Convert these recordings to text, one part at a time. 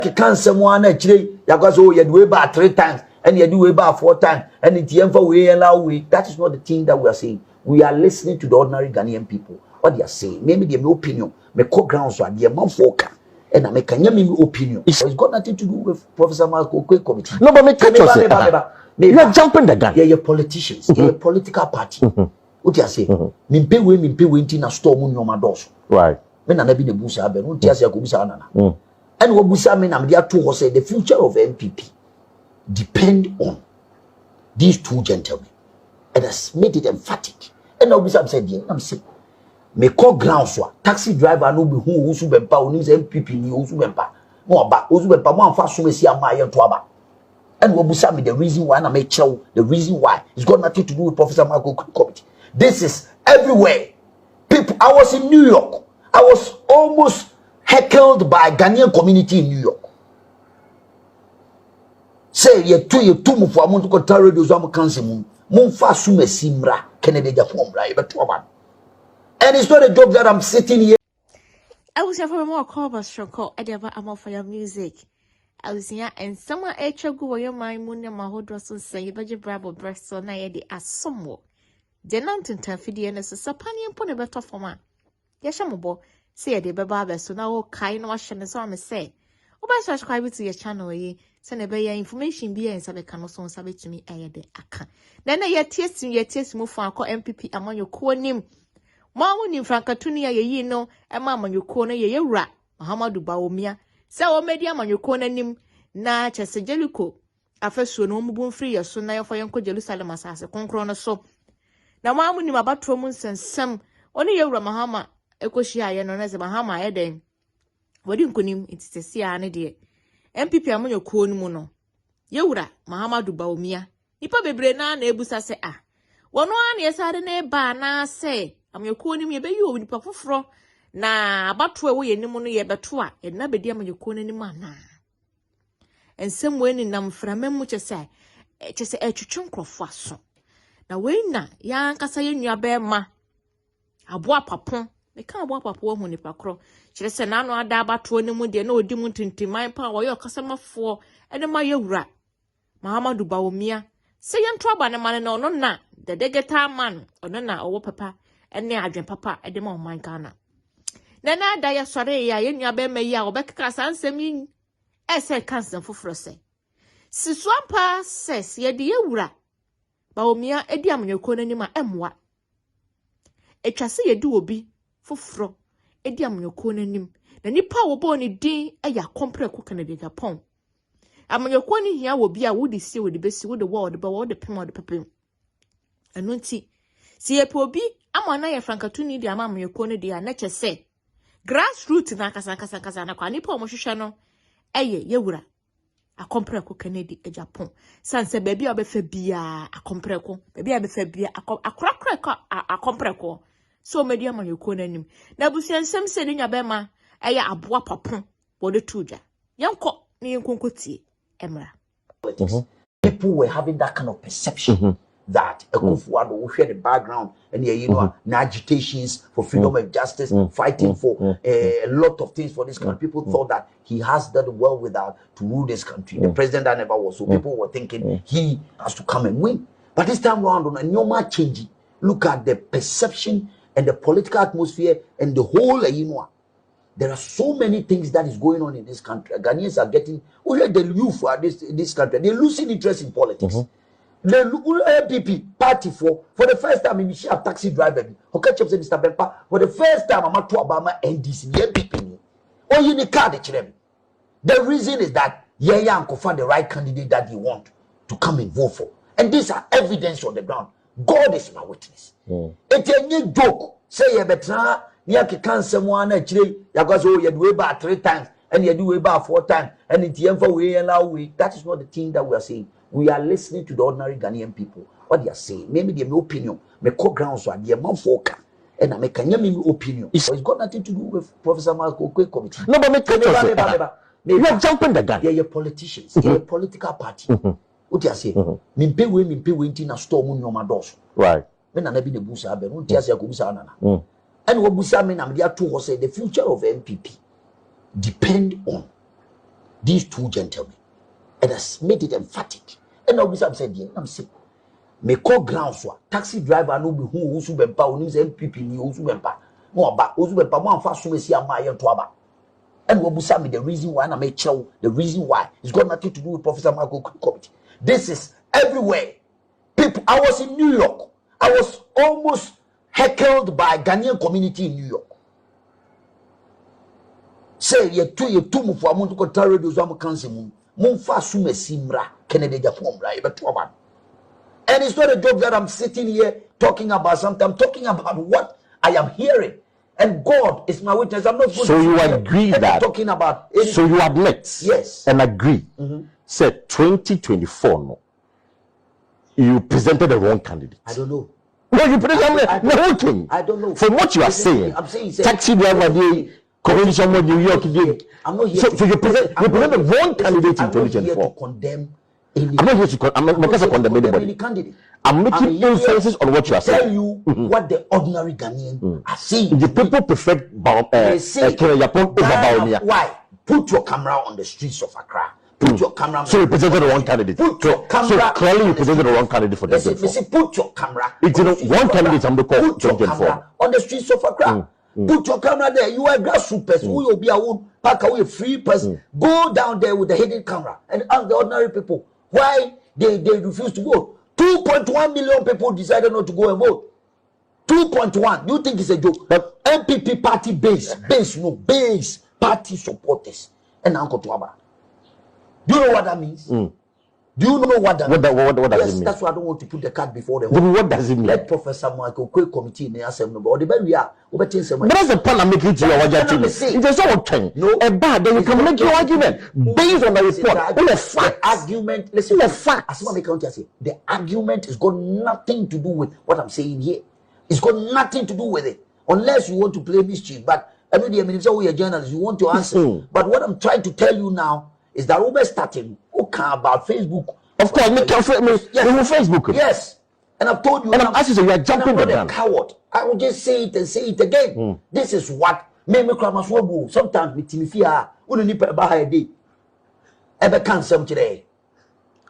Can someone actually Yagazo you do about 3 times and you do about 4 times and it's for we allow we. That is not the thing that we are saying. We are listening to the ordinary Ghanaian people. What they are saying. Maybe they have no opinion. Me co grounds are the amount foka. And I make a opinion. It's got nothing to do with Professor Marco Committee. No, but me catch us. You're jumping the gun. Yeah, you're politicians. You're a political party. What you say? Mimpe we na storm on your doors. Right. Men are never the busa, but won't you say Kubisana? And what Busa men am there to say the future of MPP depend on these 2 gentlemen. And has made it emphatic. And now Busa said, I'm saying, me call grounds taxi driver no be who Owusu Bempa who needs MPP ni Owusu Bempa. More about Owusu Bempa one fast so see am to aba. And what Busa me the reason why I make chow the reason why it's got nothing to do with Professor Marco Committee. This is everywhere. People, I was in New York. I was almost heckled by Ghanaian community in New York. Say you two move for to control radio so am cancel mun fa su mesimra Kennedy Japan bra e beto ba. And it's not a joke that I'm sitting here. I was here for more call but shoko edeba am for your music. I was here and someone go where my moon and my hold was say you beje brabo breast so na ye de asomo. The non-tintan fiddy and a sapani and put a better for man. Yashamobo, say a de baba so now kind wash and so I may say. Oba subscribe to your channel, ye send a better information be and sabe can also sabe to me a de aka. Then I taste move for a MPP among your core name. Mamma in Francatunia, ye know, and mamma your corner ye rat, Muhammadu Bawumia. So medium on your corner name, na chesa jeluko. A first so no moon free or so now for Uncle Jerusalem as a concrona so. Na mamu ni mabatro mun sensem oni yewra mahama ekohia ye no na ze mahama eden wodi nkonim ititesi a ne de MPP amonyo kuo nu mu no yewra mahama du Bawumia nipa bebre na ebusa se a wono an ye sare na eba na se amonyo kuo nim ye be yi nipa foforo na abatro e wo ye nim no ye beto a ye na bedi amonyo kuo nim ana ensem we ni nam framem mu chese etwetwe nkrofo aso. Na wena ya nkasa ye nua bema aboa papon me kan aboa papo hu nipa kro kire se na no ada abato ni mu de na odi mu tintiman pa wo ye kasamafo ene ma yewura Muhammadu Bawumia se ye ntro aba na man na ono na the degeta man ono na owo papa ene adwen papa ede ma oman Ghana na ada ya sore ya ye nua bema yi a obekka sansem yi ese kansan foforo se sisuampa ses ye de yewura Bawumia edi amanyoko n'anim a emwa etwase ye di obi foforo edi amanyoko n'anim na nipa wo bo ni din eya kompreko Kennedy Japan amanyoko ni hia wo bi a wo di si wo di besi wo de wo de ba wo de pem wo de pepem enu nti si ye po bi amana ye frankatuni di amanyoko ne di a na kyese grassroots na kasa na kwa nipa mo hwehwe no eye yewura akompreko Kennedy Japan sanse baby obefa bia akompreko baby obefa bia akrakra akompreko so media manyoko nanim na busiansem se ni nyabema eya aboa papon wode tuja yanko ni yenkonkotie emra. People were having that kind of perception that Ekufuado will share the background and you know agitations for freedom and justice, fighting for a lot of things for this country. People thought that he has done well without to rule this country. The president that never was. So people were thinking he has to come and win. But this time around, on a normal change, look at the perception and the political atmosphere and the whole, there are so many things that is going on in this country. Ghanaians are getting, the youth for this country, they're losing interest in politics. The MPP party for the first time in a taxi driver, okay, Mr. Bempa, for the first time I'm to Obama NDC, the MPP. Oh, you need card. The reason is that Yaya can find the right candidate that you want to come and vote for. And these are evidence on the ground. God is my witness. It's a new joke. Say you better near can someone actually you go so you do about 3 times and you do about 4 times and it's for we allow we. That is not the thing that we are saying. We are listening to the ordinary Ghanaian people. What they are saying. Maybe they have no opinion. Me co grounds are the amount foka. And I make a opinion. It's got nothing to do with Professor Marco Committee. No, but you're jumping the gun. You're politicians. You're a political party. What you say? Mimpe we inti storm on your doors. Right. When I be the busa, but don't tell you go and what busa mean? I'm there to say the future of MPP depend on these two gentlemen, and has made it emphatic. And now I'm saying, I'm saying, me call ground for taxi driver no be who Owusu Bempa who needs MPP ni Owusu Bempa. No aba Owusu Bempa mo anfa so mesi amaye to aba. And what busa me the reason why na me chow, the reason why it's got nothing to do with Professor Michael Committee. This is everywhere. People, I was in New York. I was almost heckled by Ghanaian community in New York. Say ye two mu for amuntu ko tare do zo am kanse mu. Mo fa so mesi mra Kennedy Japan mra e be to aba. And it's not a joke that I'm sitting here talking about something. I'm talking about what I am hearing. And God is my witness. I'm not going so you agree that talking about anything. So you admit yes and agree. Said 2024 no. You presented the wrong candidate. I don't know. No, you presented the wrong thing. I don't know. From what you are saying, I'm saying taxi driver day, commission of New York day. I'm not here. So you present the wrong candidate in 2024. I'm not here to condemn any. I'm not here to condemn anybody. Candidate. I'm making inferences on what you are saying. Tell you what the ordinary Ghanaian are saying. The people prefer Japan over Bawumia. Why? Put your camera on the streets of Accra. Put your camera. So you presented the wrong candidate. Put your camera. So clearly you presented the wrong candidate for this. Put your camera. It's one candidate. I'm the call. Put your camera on the streets of Accra. Put your camera there. You are a grassroots person. Who will be a wood pack away free person. Go down there with the hidden camera and ask the ordinary people why they refuse to go. 2.1 million people decided not to go and vote. 2.1. Do you think it's a joke? But MPP party base party supporters and Uncle Tuaba. Do you know what that means? Do you know what that means? What does it mean? That's why I don't want to put the card before the whole. What does it mean? Let Professor Michael Quick committee in the assembly. Or the way we are, but that's the point I'm making to you. It's a thing. No, a bad. Then you can make your argument based on the report. The argument. Listen, the fact. As someone can say, the argument has got nothing to do with what I'm saying here. It's got nothing to do with it, unless you want to play mischief. But I know the minister, we are journalists. You want to answer. But what I'm trying to tell you now is that we're starting about Facebook. Of course, me Facebook. Yes. And I've told you. And I'm asking you, you are jumping the gun. Coward. I will just say it and say it again. This is what me sometimes me timifia unu nipa ba ha day. Ebe kan sem today.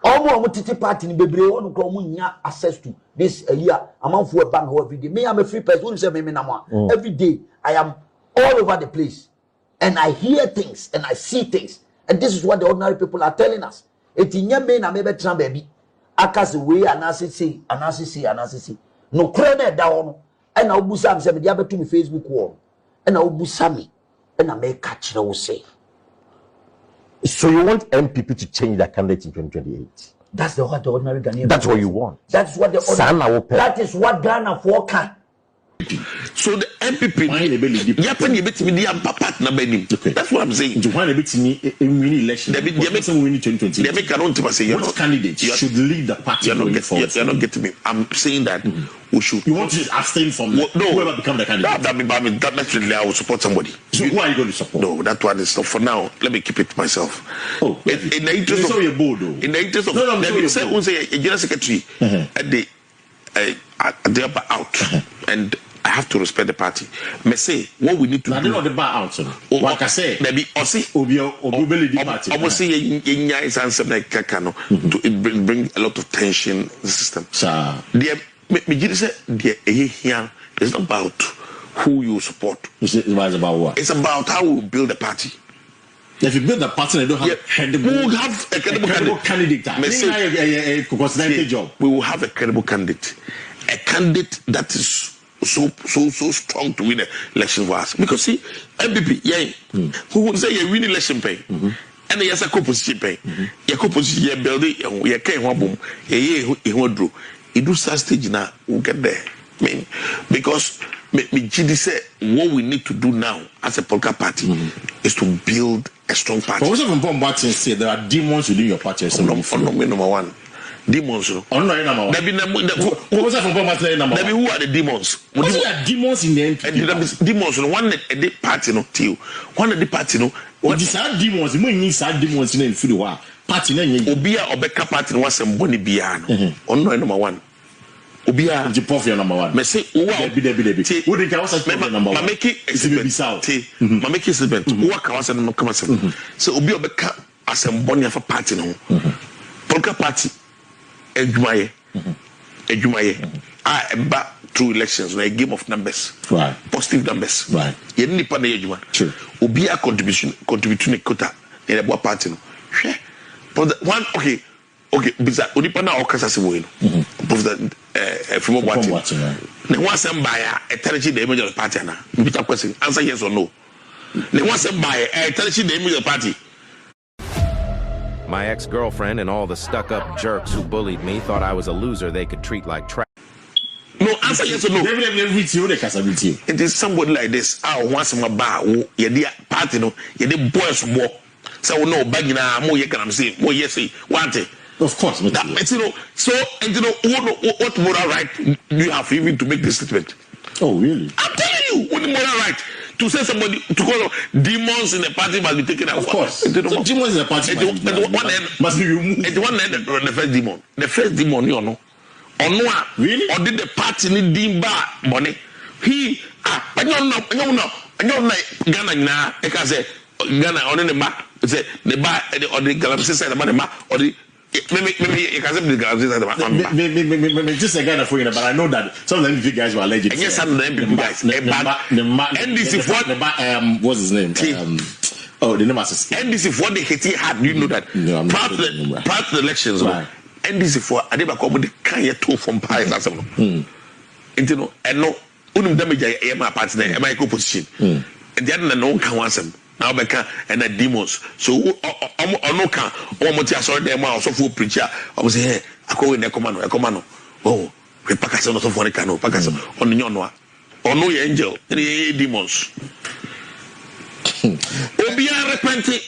Omo titi party ni bebre wonu kro mu nya access to this year. Amanfo e ban ho every day. Me am a free person. Wonu say me na mo. Every day I am all over the place. And I hear things and I see things. And this is what the ordinary people are telling us. Etinya me na me betran baby. Akas we anasisi. No kure na da wono. E na obusa am say me dia betu me Facebook wall. E na obusa me. E na me ka kire wo say. So you want MPP to change their candidate in 2028? That's what the ordinary Ghanaian. That's what you want. That's what the that is what Ghana for can. So the MPP, that's what I'm saying. Election. Which candidate should lead the party? You're not getting me. I'm saying that we should. You want to abstain from whoever become the candidate? That definitely I will support somebody. So who are you going to support? No, that one is not for now. Let me keep it to myself. Oh, in the interest of in the interest of let me say a general secretary at the upper out and I have to respect the party. Me say what we need to do. I don't know the bar out. Like I say, maybe Osi party. Almost say Yenya is answer like Kakano to bring a lot of tension in the system. Me say here it's not about who you support. It's about what? It's about how we build a party. If you build a party, they don't have a credible candidate. Job. We will have a credible candidate, a candidate that is so strong to win the election for us. Because see, MPP, who will say you win election pay, and there's a co-position pay. Your co-position, you build it, you can't want boom, you won't do. You do such stage now, we'll get there. I mean, because GD said what we need to do now as a political party is to build a strong party. But also from Bombatin say there are demons within your party. Number one. Demons. Who are the demons? What are demons in the NPP? Demons. One at the party no till. One at the party no. What is our demons? You mean sad demons in the party? Obia Obeka party was some bonny biano. Ono number one. Obia Jipofia number one. Me say Who wouldn't count as number one? Mameki exhibit. Mameki exhibit. Who are count as number one? So Obia Obeka assemble for party no. Political party edwumaye. Back through elections, like a game of numbers, right? Positive numbers, right? You need to pay true. Obi a contribution to quota in a party. But one, okay, because only pana okasa se wo no. President from watching. Now once some buyer a territory the image of the party na. Repeat question. Answer yes or no. Now once some buyer a territory the image of the party. My ex-girlfriend and all the stuck-up jerks who bullied me thought I was a loser they could treat like trash. No, answer yes or no. It is somebody like this. I want some bar. You party no. You boys war. So no baggy na more. You can say more. Yes, want it. Of course, that, you know. So and you know what moral right do you have even to make this statement? Oh really? I'm telling you, what moral right to say somebody to call demons in the party must be taken out? Of course, so demons in the party must be removed. At one end, the first demon, you know. Really? Or did the party need dimba money? He I don't know Ghana na I can say Ghana on the map say the bar or the Galaxy side the map or the maybe you can say the Galaxy side maybe just a Ghana for you, but I know that some of the guys were alleged. Yes, some of them guys NDC for what's his name? Oh, the name is NDC for the Haiti had, you know that prior to the elections, right? NDC for Adeba Kobu can yet two from Paris as well. You know, and no damage my party there, my opposition. And the other no can want them. Now Becca and the demons. So no can or Motia saw them also for preacher. I was here. I call in a commando. Oh, we pack us on the phone cano, pack us on the Yonwa. Or no angel, any demons. Obia repented.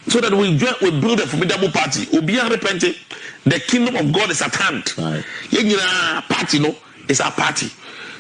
So that we build a formidable party. Obia repented. The kingdom of God is at hand. Right. Party, no, it's our party.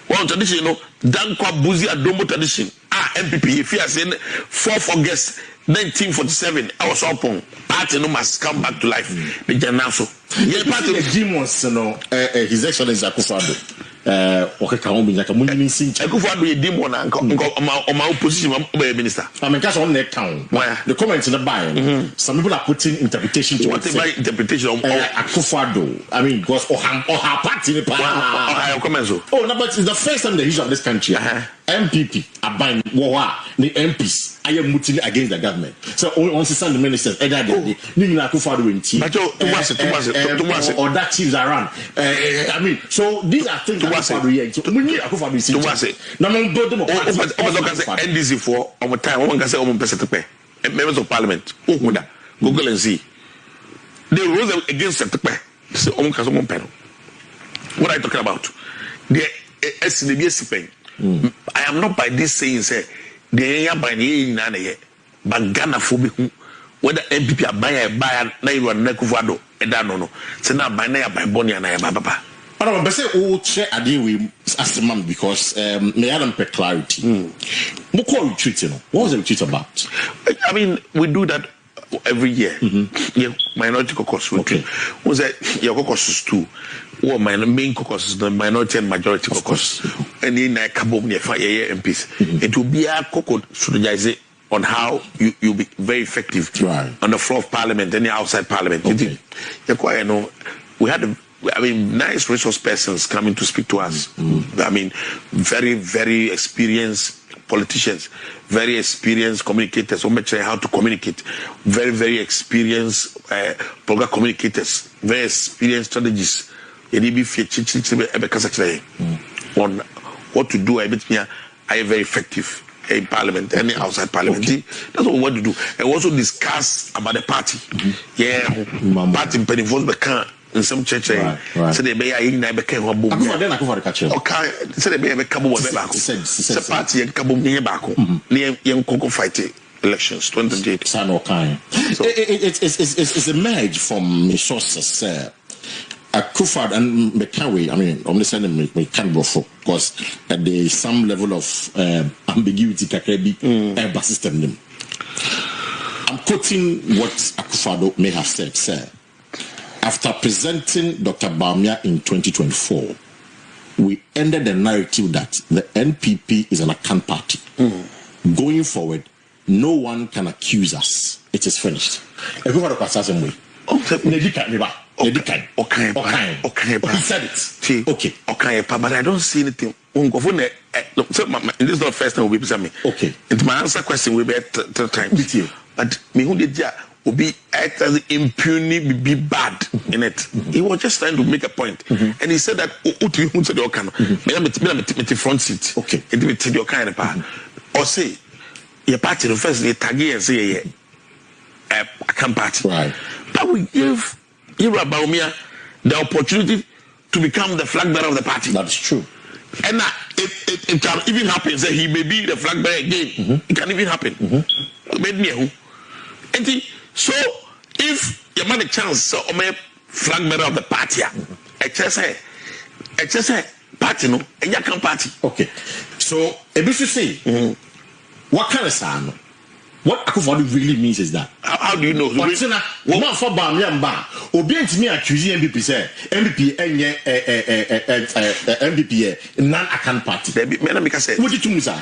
One tradition, you know, Dankwa Buzi Adomo tradition. MPP, if you are saying 4th August 1947, I was up on party, no must come back to life. The Janaso. Yeah, party the demons, you know, His Excellency Akufo-Addo. Akufo-Addo is demon on my opposition minister. I mean, that's on that town. The comments in the bio, some people are putting interpretation to what my interpretation of Akufo-Addo. I mean, because her party. Oh, no, but it's the first time in the history of this country. MPP are buying war, the MPs. I am mutiny against the government. So once the Sunday ministers, or that chiefs around. I mean, so these are things that we need. So we need NDC for our time. One can say members of parliament. Google and see. They rose against the what are you talking about? The SNBS. I am not by this saying say the area by the nane but Ghana phobic whether MPP are buy na you are Akufo-Addo no say na by na by Bawumia na baba. But I say oh share ade we as the man because may Adam per clarity. What retreat, you know? What was the retreat about? I mean, we do that every year. Yeah, minority caucus. Okay. Was that your caucuses too? Or my main caucus is the minority and majority caucus. And in a Bawumia MPs. It will be a caucus strategize on how you'll be very effective on the floor of parliament and outside parliament. Okay. You know, we had nice resource persons coming to speak to us. I mean, very, very experienced politicians, very experienced communicators, how to communicate, very, very experienced political communicators, very experienced strategists. On what to do, I very effective in parliament, any outside parliament. Okay. That's what we want to do. And also discuss about the party. Party in the in some church, so they may in I became a boom. Okay, so they may become a party and Kabum near Bako, near young Coco fighting elections 2028. It's emerged from resources. Akufo and McCarry, I mean, I'm listening me can't go for because there is some level of ambiguity that can system them. I'm quoting what Akufo-Addo may have said, sir. After presenting Dr. Bawumia in 2024, we ended the narrative that the NPP is an account party. Going forward, no one can accuse us. It is finished. Akufo-Addo kwasa some way. Okay. He said it. Okay. Okay, but I don't see anything. This is not the first time we be me. Okay. And my answer question will be at time with you. But me who did will be act as impunity be bad in it. He was just trying to make a point. And he said that who said your kind of front seat. Okay. It will take your kind of part. Or say your party the first they tag and say I can't party. Right. But we give Bawumia the opportunity to become the flag bearer of the party. That's true. And it can even happen that he may be the flag bearer again. It can even happen. So if you have a chance so flag bearer of the party, it's just a party no, and you can party. Okay. So if you say what kind of sound? What Akufo-Addo really means is that. How do you know? What's in a woman for Bawumia mba? Obient me accusing MVP say MVP MVP non-account party. Baby, me na make say. What did you say?